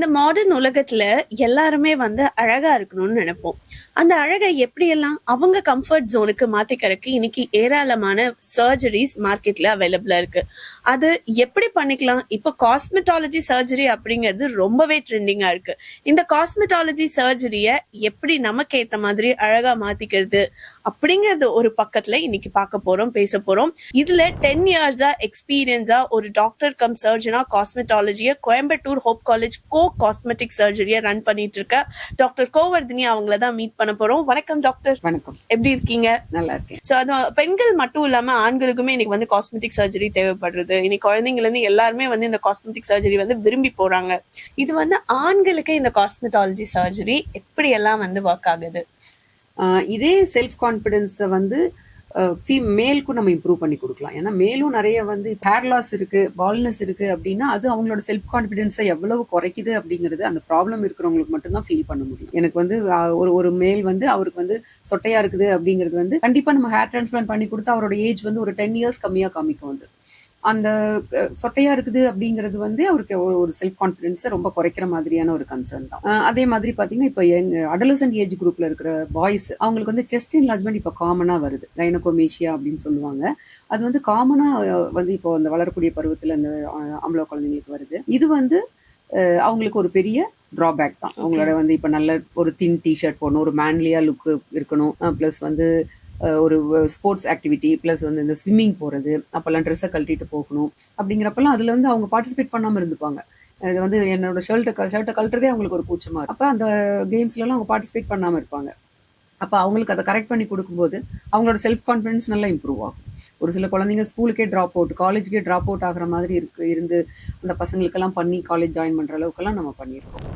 இந்த மாடர்ன் உலகத்துல எல்லாருமே அழகா இருக்கணும்னு நினைப்போம். அந்த அழகை எப்படியெல்லாம் அவங்க கம்ஃபர்ட் ஜோனுக்கு மாத்திக்கிறதுக்கு இன்னைக்கு ஏராளமான சர்ஜரிஸ் மார்க்கெட்ல அவைலபிளா இருக்கு. அது எப்படி பண்ணிக்கலாம்? இப்போ காஸ்மெட்டாலஜி சர்ஜரி அப்படிங்கிறது ரொம்பவே ட்ரெண்டிங்கா இருக்கு. இந்த காஸ்மெட்டாலஜி சர்ஜரிய எப்படி நமக்கு ஏத்த மாதிரி அழகா மாத்திக்கிறது அப்படிங்கறது ஒரு பக்கத்துல இன்னைக்கு பார்க்க போறோம், பேச போறோம். இதுல 10 இயர்ஸா எக்ஸ்பீரியன்ஸா ஒரு டாக்டர் கம் சர்ஜனா காஸ்மெட்டாலஜிய கோயம்புத்தூர் ஹோப் காலேஜ் காஸ்மெட்டிக் சர்ஜரியை ரன் பண்ணிட்டு இருக்க டாக்டர் கோவர்தினி அவங்கள தான் மீட் பண்ண போறோம். வணக்கம் டாக்டர். வணக்கம். எப்படி இருக்கீங்க? நல்லா இருக்கேன். சோ அது பெண்கள் மட்டும் இல்லாம ஆண்களுக்குமே இன்னைக்கு காஸ்மெட்டிக் சர்ஜரி தேவைப்படுறது. இன்னைக்கு குழந்தைங்கல இருந்து எல்லாருமே இந்த காஸ்மெட்டிக் சர்ஜரி விரும்பி போறாங்க. இது ஆண்களுக்கு இந்த காஸ்மெட்டாலஜி சர்ஜரி எப்படி எல்லாம் ஒர்க் ஆகுது? இதே செல்ஃப் கான்பிடன்ஸ் மேலுக்கும் நம்ம இம்ப்ரூவ் பண்ணி கொடுக்கலாம். ஏன்னா மேலும் நிறைய ஹேர் லாஸ் இருக்கு, பால்னஸ் இருக்கு அப்படின்னா அது அவங்களோட செல்ஃப் கான்பிடன்ஸை எவ்வளவு குறைக்குது அப்படிங்கிறது அந்த ப்ராப்ளம் இருக்கிறவங்களுக்கு மட்டும்தான் ஃபீல் பண்ண முடியும். எனக்கு ஒரு மேல் அவருக்கு சொட்டையா இருக்குது அப்படிங்கிறது கண்டிப்பா நம்ம ஹேர் டிரான்ஸ்பிளான்ட் பண்ணி கொடுத்தா அவரோட ஏஜ் ஒரு 10 இயர்ஸ் கம்மியா காமிக்கும். அந்த சொட்டையா இருக்குது அப்படிங்கிறது அவருக்கு ஒரு செல்ஃப் கான்பிடன்ஸை ரொம்ப குறைக்கிற மாதிரியான ஒரு கன்சர்ன் தான். அதே மாதிரி பாத்தீங்கன்னா இப்போ அடலசன்ட் ஏஜ் குரூப்ல இருக்கிற பாய்ஸ் அவங்களுக்கு செஸ்ட் என்லார்ஜ்மெண்ட் இப்போ காமனா வருது. கைனகோமேஷியா அப்படின்னு சொல்லுவாங்க. அது காமனா இப்போ அந்த வளரக்கூடிய பருவத்துல அந்த ஆம்பளை குழந்தைங்களுக்கு வருது. இது அவங்களுக்கு ஒரு பெரிய டிராபேக் தான். அவங்களோட இப்ப நல்ல ஒரு தின் டிஷர்ட் போடணும், ஒரு மேன்லியா லுக் இருக்கணும், பிளஸ் ஒரு ஸ்போர்ட்ஸ் ஆக்டிவிட்டி பிளஸ் இந்த ஸ்விம்மிங் போறது, அப்பெல்லாம் ட்ரெஸ்ஸை கழட்டிட்டு போகணும். அப்படிங்கிறப்பெல்லாம் அதுல அவங்க பார்ட்டிசிபேட் பண்ணாம இருந்துப்பாங்க. இது என்னோட ஷர்ட்டை கழட்டுறதே அவங்களுக்கு ஒரு கூச்சமா இருக்கும். அப்ப அந்த கேம்ஸ்ல எல்லாம் அவங்க பார்ட்டிசிபேட் பண்ணாம இருப்பாங்க. அப்ப அவங்களுக்கு அதை கரெக்ட் பண்ணி கொடுக்கும்போது அவங்களோட செல்ஃப் கான்பிடன்ஸ் நல்லா இம்ப்ரூவ் ஆகும். ஒரு சில குழந்தைங்க ஸ்கூலுக்கே ட்ராப் அவுட், காலேஜுக்கே ட்ராப் அவுட் ஆகிற மாதிரி இருந்து அந்த பசங்களுக்கெல்லாம் பண்ணி காலேஜ் ஜாயின் பண்ற அளவுக்கெல்லாம் நம்ம பண்ணியிருக்கோம்.